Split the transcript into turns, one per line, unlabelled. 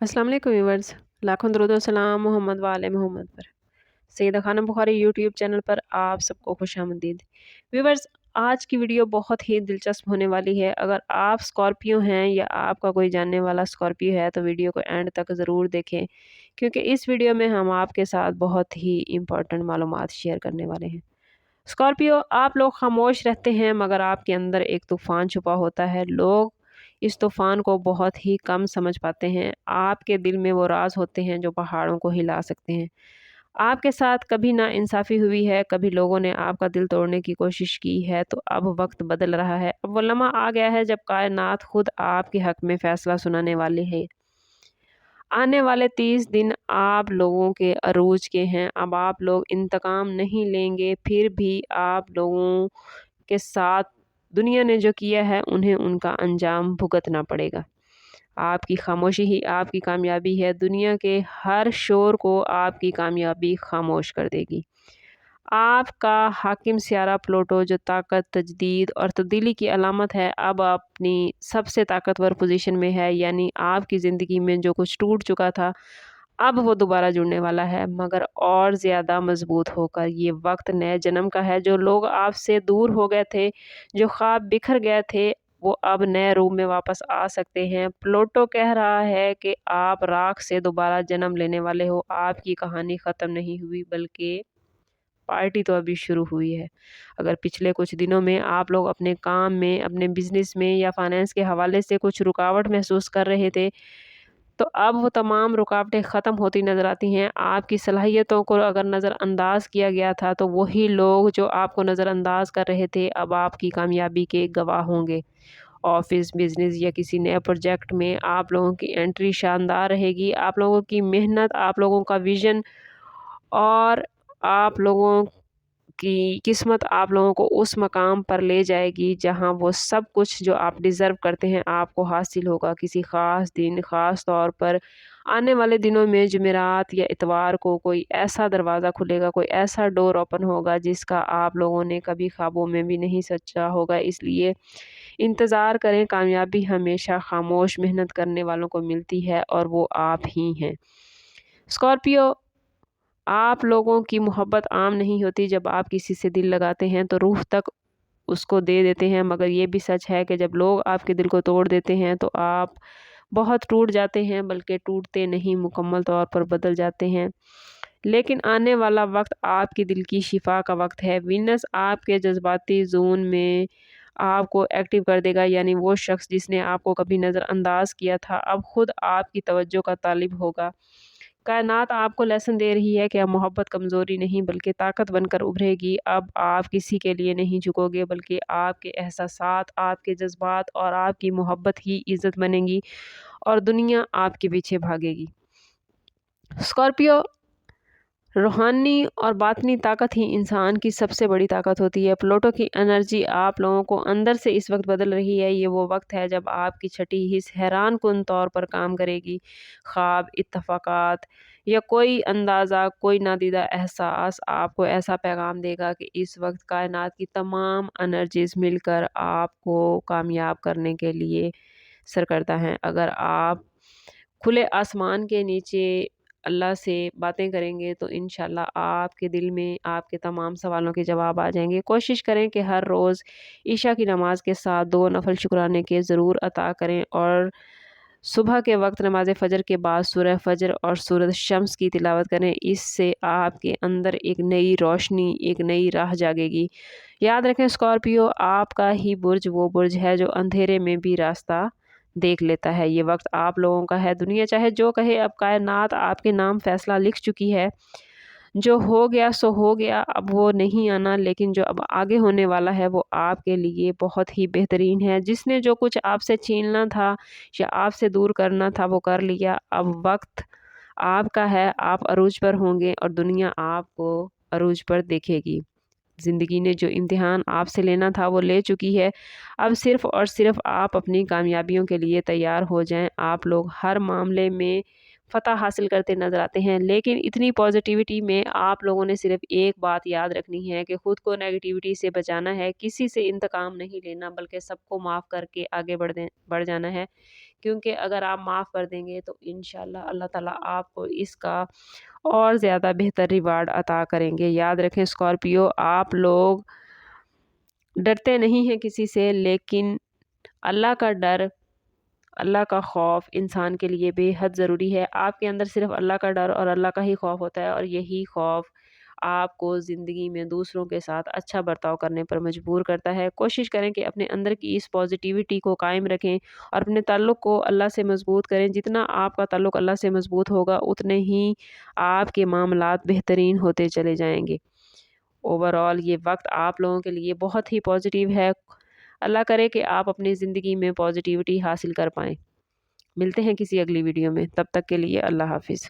अस्सलाम वालेकुम व्यूअर्स। लाखों दरूद व सलाम मोहम्मद वाले मोहम्मद पर। सैयदा खानम बुखारी यूट्यूब चैनल पर आप सबको खुशामदीद। व्यूअर्स, आज की वीडियो बहुत ही दिलचस्प होने वाली है। अगर आप स्कॉर्पियो हैं या आपका कोई जानने वाला स्कॉर्पियो है तो वीडियो को एंड तक ज़रूर देखें, क्योंकि इस वीडियो में हम आपके साथ बहुत ही इम्पोर्टेंट मालूमात शेयर करने वाले हैं। स्कॉर्पियो, आप लोग खामोश रहते हैं मगर आपके अंदर एक तूफ़ान छुपा होता है। लोग इस तूफ़ान को बहुत ही कम समझ पाते हैं। आपके दिल में वो राज़ होते हैं जो पहाड़ों को हिला सकते हैं। आपके साथ कभी नाइंसाफ़ी हुई है, कभी लोगों ने आपका दिल तोड़ने की कोशिश की है, तो अब वक़्त बदल रहा है। अब वो लम्हा आ गया है जब कायनात खुद आपके हक़ में फ़ैसला सुनाने वाली है। आने वाले 30 दिन आप लोगों के अरूज के हैं। अब आप लोग इंतकाम नहीं लेंगे, फिर भी आप लोगों के साथ दुनिया ने जो किया है उन्हें उनका अंजाम भुगतना पड़ेगा। आपकी खामोशी ही आपकी कामयाबी है। दुनिया के हर शोर को आपकी कामयाबी खामोश कर देगी। आपका हाकिम सियारा प्लूटो, जो ताकत, तजदीद और तब्दीली की अलामत है, अब अपनी सबसे ताकतवर पोजीशन में है। यानी आपकी ज़िंदगी में जो कुछ टूट चुका था, अब वो दोबारा जुड़ने वाला है, मगर और ज़्यादा मजबूत होकर। ये वक्त नए जन्म का है। जो लोग आपसे दूर हो गए थे, जो ख्वाब बिखर गए थे, वो अब नए रूप में वापस आ सकते हैं। प्लूटो कह रहा है कि आप राख से दोबारा जन्म लेने वाले हो। आपकी कहानी ख़त्म नहीं हुई, बल्कि पार्टी तो अभी शुरू हुई है। अगर पिछले कुछ दिनों में आप लोग अपने काम में, अपने बिज़नेस में या फाइनेंस के हवाले से कुछ रुकावट महसूस कर रहे थे, तो अब वो तमाम रुकावटें ख़त्म होती नज़र आती हैं। आपकी सलाहियतों को अगर नज़रअंदाज किया गया था, तो वही लोग जो आपको नज़रअंदाज कर रहे थे, अब आपकी कामयाबी के गवाह होंगे। ऑफ़िस, बिज़नेस या किसी नए प्रोजेक्ट में आप लोगों की एंट्री शानदार रहेगी। आप लोगों की मेहनत, आप लोगों का विज़न और आप लोगों की किस्मत आप लोगों को उस मकाम पर ले जाएगी जहाँ वो सब कुछ जो आप डिज़र्व करते हैं आपको हासिल होगा। किसी ख़ास दिन, ख़ास तौर पर आने वाले दिनों में जुमेरात या इतवार को कोई ऐसा दरवाज़ा खुलेगा, कोई ऐसा डोर ओपन होगा जिसका आप लोगों ने कभी ख्वाबों में भी नहीं सोचा होगा। इसलिए इंतज़ार करें। कामयाबी हमेशा खामोश मेहनत करने वालों को मिलती है और वो आप ही हैं। स्कॉर्पियो, आप लोगों की मोहब्बत आम नहीं होती। जब आप किसी से दिल लगाते हैं तो रूह तक उसको दे देते हैं, मगर ये भी सच है कि जब लोग आपके दिल को तोड़ देते हैं तो आप बहुत टूट जाते हैं, बल्कि टूटते नहीं, मुकम्मल तौर पर बदल जाते हैं। लेकिन आने वाला वक्त आपके दिल की शिफा का वक्त है। वीनस आपके जज्बाती ज़ोन में आपको एक्टिव कर देगा। यानी वो शख्स जिसने आपको कभी नज़रअंदाज किया था, अब खुद आपकी तवज्जो का तालिब होगा। कायनात आपको लेसन दे रही है कि अब मोहब्बत कमज़ोरी नहीं बल्कि ताकत बनकर उभरेगी। अब आप किसी के लिए नहीं झुकोगे, बल्कि आपके एहसासात, आपके जज्बात और आपकी मोहब्बत ही इज़्ज़त बनेंगी और दुनिया आपके पीछे भागेगी। स्कॉर्पियो, रूहानी और बातनी ताकत ही इंसान की सबसे बड़ी ताकत होती है। प्लूटो की एनर्जी आप लोगों को अंदर से इस वक्त बदल रही है। ये वो वक्त है जब आपकी छठी हिस्स हैरान कुन तौर पर काम करेगी। ख्वाब, इत्तफाकात या कोई अंदाज़ा, कोई नादीदा एहसास आपको ऐसा पैगाम देगा कि इस वक्त कायनात की तमाम एनर्जीज़ मिलकर आपको कामयाब करने के लिए सरकर्दा हैं। अगर आप खुले आसमान के नीचे अल्लाह से बातें करेंगे तो इंशाल्लाह आपके दिल में आपके तमाम सवालों के जवाब आ जाएंगे। कोशिश करें कि हर रोज़ ईशा की नमाज के साथ 2 नफल शुक्राने के ज़रूर अता करें और सुबह के वक्त नमाज फ़जर के बाद सूरह फ़जर और सूरत शम्स की तिलावत करें। इससे आपके अंदर एक नई रोशनी, एक नई राह जागेगी। याद रखें स्कॉर्पियो, आपका ही बुर्ज वो बुर्ज है जो अंधेरे में भी रास्ता देख लेता है। ये वक्त आप लोगों का है। दुनिया चाहे जो कहे, अब कायनात आपके नाम फैसला लिख चुकी है। जो हो गया सो हो गया, अब वो नहीं आना, लेकिन जो अब आगे होने वाला है वो आपके लिए बहुत ही बेहतरीन है। जिसने जो कुछ आपसे छीनना था या आपसे दूर करना था वो कर लिया। अब वक्त आपका है, आप अरूज पर होंगे और दुनिया आपको अरूज पर देखेगी। ज़िंदगी ने जो इम्तिहान आपसे लेना था वो ले चुकी है। अब सिर्फ़ और सिर्फ़ आप अपनी कामयाबियों के लिए तैयार हो जाएं। आप लोग हर मामले में فتح حاصل کرتے نظر آتے ہیں۔ لیکن اتنی پازیٹیوٹی میں آپ لوگوں نے صرف ایک بات یاد رکھنی ہے کہ خود کو نیگیٹیوٹی سے بچانا ہے، کسی سے انتقام نہیں لینا بلکہ سب کو معاف کر کے آگے بڑھ جانا ہے، کیونکہ اگر آپ معاف کر دیں گے تو انشاءاللہ اللہ تعالیٰ آپ کو اس کا اور زیادہ بہتر ریوارڈ عطا کریں گے۔ یاد رکھیں اسکارپیو، آپ لوگ ڈرتے نہیں ہیں کسی سے، لیکن اللہ کا ڈر، اللہ کا خوف انسان کے لیے بے حد ضروری ہے۔ آپ کے اندر صرف اللہ کا ڈر اور اللہ کا ہی خوف ہوتا ہے، اور یہی خوف آپ کو زندگی میں دوسروں کے ساتھ اچھا برتاؤ کرنے پر مجبور کرتا ہے۔ کوشش کریں کہ اپنے اندر کی اس پازیٹیوٹی کو قائم رکھیں اور اپنے تعلق کو اللہ سے مضبوط کریں۔ جتنا آپ کا تعلق اللہ سے مضبوط ہوگا اتنے ہی آپ کے معاملات بہترین ہوتے چلے جائیں گے۔ اوورآل یہ وقت آپ لوگوں کے لیے بہت ہی پازیٹیو ہے۔ اللہ کرے کہ آپ اپنی زندگی میں پازیٹیوٹی حاصل کر پائیں۔ ملتے ہیں کسی اگلی ویڈیو میں، تب تک کے لیے اللہ حافظ۔